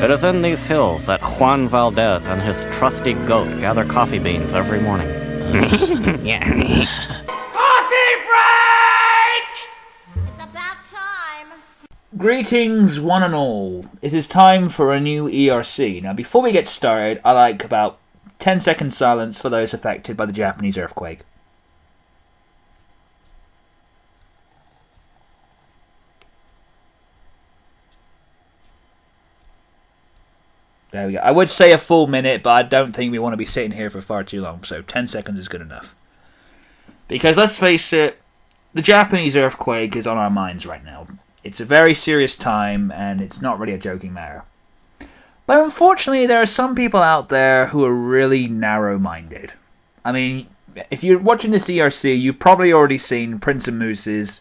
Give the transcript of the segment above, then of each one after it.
It is in these hills that Juan Valdez and his trusty goat gather coffee beans every morning. Yeah. Coffee break! It's about time. Greetings, one and all. It is time for a new ERC. Now, before we get started, I like about 10-second silence for those affected by the Japanese earthquake. There we go. I would say a full minute, but I don't think we want to be sitting here for far too long, so 10 seconds is good enough. Because let's face it, the Japanese earthquake is on our minds right now. It's a very serious time, and it's not really a joking matter. But unfortunately, there are some people out there who are really narrow-minded. I mean, if you're watching this ERC, you've probably already seen Prince and Moose's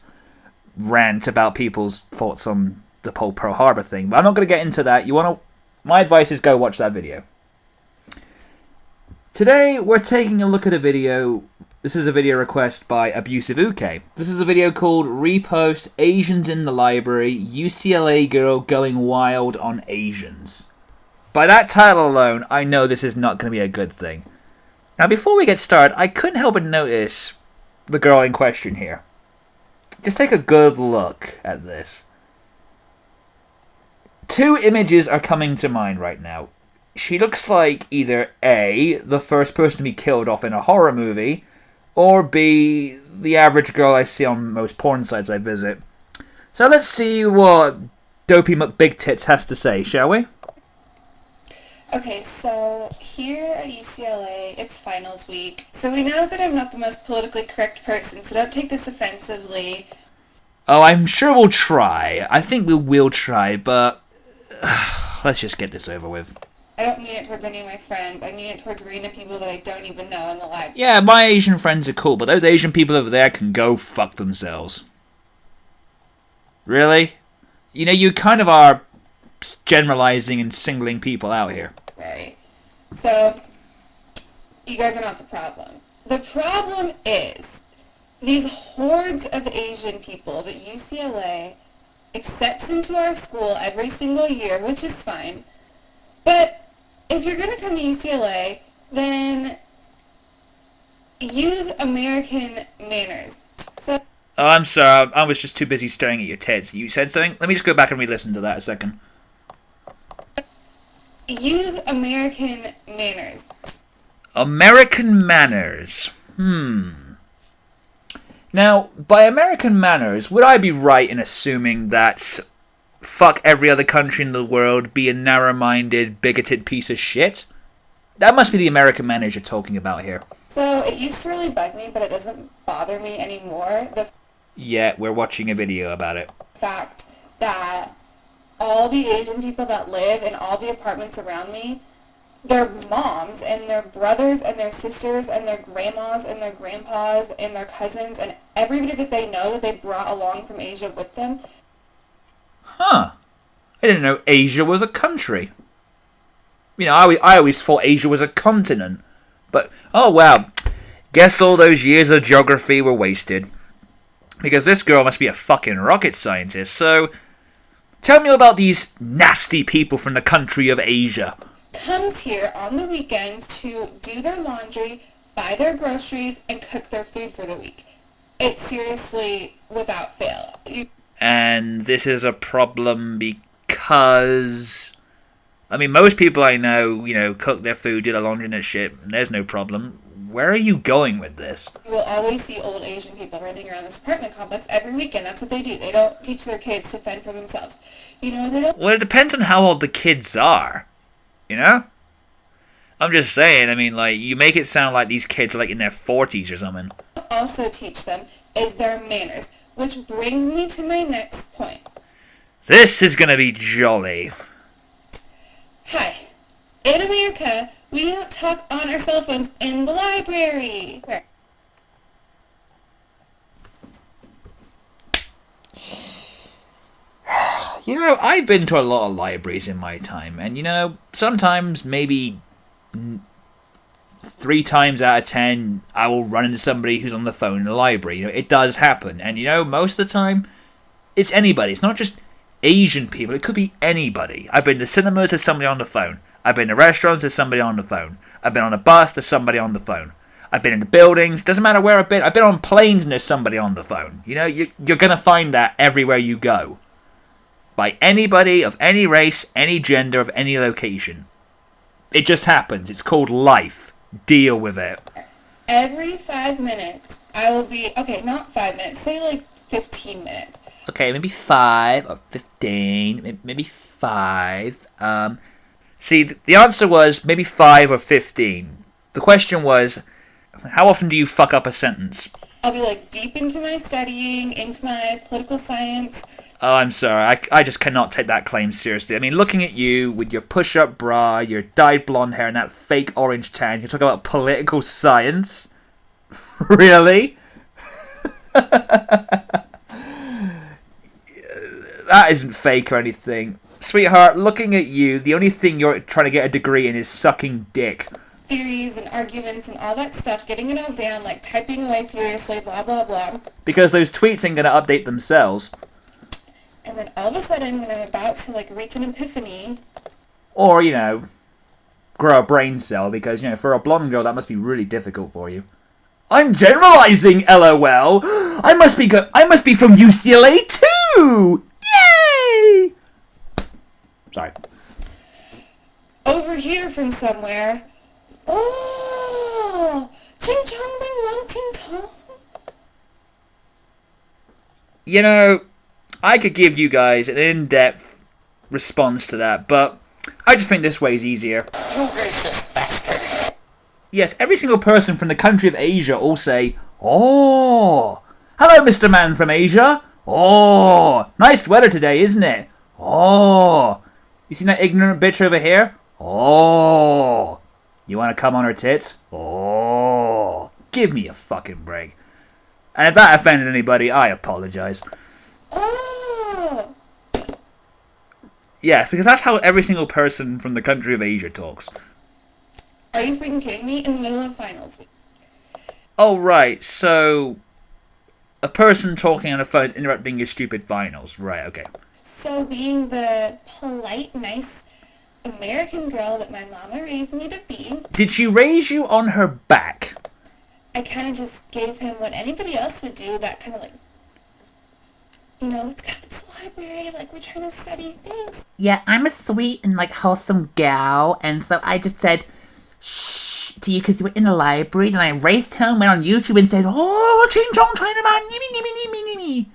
rant about people's thoughts on the whole Pearl Harbor thing, but I'm not going to get into that. My advice is go watch that video. Today, we're taking a look at a video. This is a video request by Abusive Uke. This is a video called Repost Asians in the Library, UCLA Girl Going Wild on Asians. By that title alone, I know this is not going to be a good thing. Now, before we get started, I couldn't help but notice the girl in question here. Just take a good look at this. Two images are coming to mind right now. She looks like either A, the first person to be killed off in a horror movie, or B, the average girl I see on most porn sites I visit. So let's see what Dopey McBigtits has to say, shall we? Okay, so here at UCLA, it's finals week. So we know that I'm not the most politically correct person, so don't take this offensively. Oh, I'm sure we'll try. I think we will try, but let's just get this over with. I don't mean it towards any of my friends. I mean it towards random people that I don't even know in the library. Yeah, my Asian friends are cool, but those Asian people over there can go fuck themselves. Really? You know, you kind of are generalizing and singling people out here. Right. So, you guys are not the problem. The problem is these hordes of Asian people that UCLA accepts into our school every single year, which is fine. But if you're going to come to UCLA, then use American manners. So, Oh, I'm sorry, I was just too busy staring at your tits. You said something? Let me just go back and re-listen to that a second. use American manners. American manners. Now, by American manners, would I be right in assuming that fuck every other country in the world, be a narrow-minded, bigoted piece of shit? That must be the American manners you're talking about here. So it used to really bug me, but it doesn't bother me anymore. The Yeah, we're watching a video about it. fact that all the Asian people that live in all the apartments around me, their moms and their brothers and their sisters and their grandmas and their grandpas and their cousins and everybody that they know that they brought along from Asia with them. Huh. I didn't know Asia was a country. You know, I always thought Asia was a continent. But, oh wow. Guess all those years of geography were wasted. Because this girl must be a fucking rocket scientist, so tell me about these nasty people from the country of Asia. Comes here on the weekends to do their laundry, buy their groceries, and cook their food for the week. It's seriously without fail. And this is a problem because, I mean, most people I know, you know, cook their food, do their laundry and that shit, and there's no problem. Where are you going with this? You will always see old Asian people running around this apartment complex every weekend. That's what they do. They don't teach their kids to fend for themselves. You know, they don't... Well, it depends on how old the kids are. You know? I'm just saying, I mean, like, you make it sound like these kids are, like, in their 40s or something. also teach them is their manners, which brings me to my next point. This is gonna be jolly. Hi. In America, we do not talk on our cell phones in the library. You know, I've been to a lot of libraries in my time, and you know, sometimes, maybe 3 times out of 10, I will run into somebody who's on the phone in the library. You know, it does happen, and you know, most of the time, it's anybody. It's not just Asian people. It could be anybody. I've been to cinemas, there's somebody on the phone. I've been to restaurants, there's somebody on the phone. I've been on a bus, there's somebody on the phone. I've been into buildings, doesn't matter where I've been. I've been on planes and there's somebody on the phone. You know, you're going to find that everywhere you go. By anybody of any race, any gender, of any location. It just happens. It's called life. Deal with it. Every 5 minutes, I will be... Okay, not 5 minutes. Say, like, 15 minutes. Okay, maybe 5 or 15. Maybe 5. See, the answer was maybe 5 or 15. The question was, how often do you fuck up a sentence? I'll be, like, deep into my studying, into my political science. Oh, I'm sorry. I just cannot take that claim seriously. I mean, looking at you with your push-up bra, your dyed blonde hair, and that fake orange tan, you talk about political science? Really? That isn't fake or anything. Sweetheart, looking at you, the only thing you're trying to get a degree in is sucking dick. Theories and arguments and all that stuff, getting it all down, like typing away furiously, blah, blah, blah. Because those tweets ain't going to update themselves. And then all of a sudden, when I'm about to, like, reach an epiphany... Or, you know, grow a brain cell, because, you know, for a blonde girl, that must be really difficult for you. I'm generalizing, LOL! I must be from UCLA, too! Yay! Sorry. Over here from somewhere... Oh! Ching chong ling long ting tong. You know, I could give you guys an in-depth response to that, but I just think this way is easier. You racist bastard. Yes, every single person from the country of Asia all say, "Oh! Hello, Mr. Man from Asia! Oh! Nice weather today, isn't it? Oh! You seen that ignorant bitch over here? Oh! You want to come on her tits? Oh! Give me a fucking break. And if that offended anybody, I apologize. Oh! Yes, because that's how every single person from the country of Asia talks. Are you freaking kidding me? In the middle of finals week. Oh, right, so... a person talking on the phone is interrupting your stupid finals. Right, okay. So being the polite, nice American girl that my mama raised me to be... Did she raise you on her back? I kind of just gave him what anybody else would do, that kind of like... You know, it's kind of the library, like we're trying to study things. Yeah, I'm a sweet and, like, wholesome gal, and so I just said, shh, to you because you were in the library, then I raced home, went on YouTube and said, oh, ching chong Chinaman, nimmy.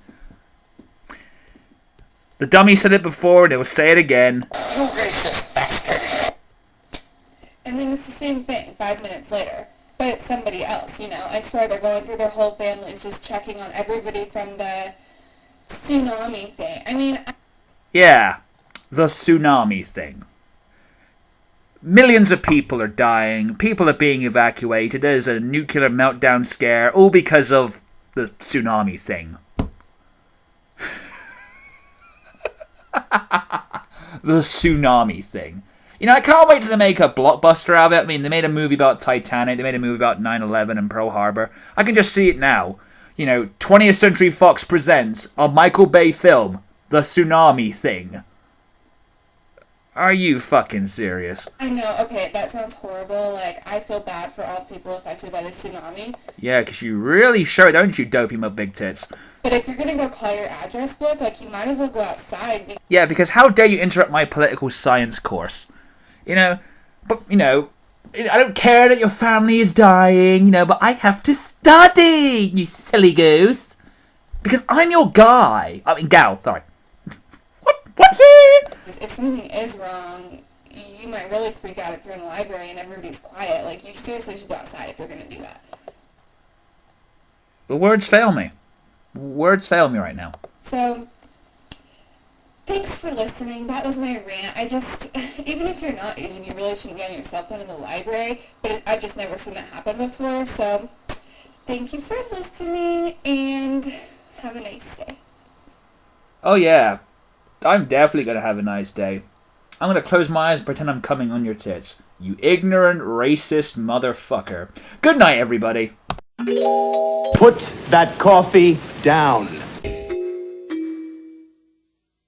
The dummy said it before, and it will say it again. You racist bastard. And then it's the same thing 5 minutes later. But it's somebody else, you know. I swear they're going through their whole families just checking on everybody from the tsunami thing. I mean... Yeah, the tsunami thing. Millions of people are dying, people are being evacuated, there's a nuclear meltdown scare, all because of the tsunami thing. The tsunami thing. You know, I can't wait till they make a blockbuster out of it. I mean, they made a movie about Titanic, they made a movie about 9/11 and Pearl Harbor. I can just see it now. You know, 20th Century Fox presents a Michael Bay film, The Tsunami Thing. Are you fucking serious? I know, okay, that sounds horrible. Like, I feel bad for all people affected by the tsunami. Yeah, because you really show it, don't you, dopey my big tits? But if you're gonna go call your address book, like, you might as well go outside. Yeah, because how dare you interrupt my political science course? You know, but, you know, I don't care that your family is dying, you know, but I have to study, you silly goose. Because I'm your guy. I mean, gal, sorry. What's it? If something is wrong, you might really freak out if you're in the library and everybody's quiet. Like, you seriously should go outside if you're gonna do that. The words fail me. Words fail me right now. So, thanks for listening. That was my rant. I just, even if you're not Asian, you really shouldn't be on your cell phone in the library. But I've just never seen that happen before. So, thank you for listening, and have a nice day. Oh yeah, I'm definitely going to have a nice day. I'm going to close my eyes and pretend I'm coming on your tits. You ignorant, racist motherfucker. Good night, everybody. Put that coffee down.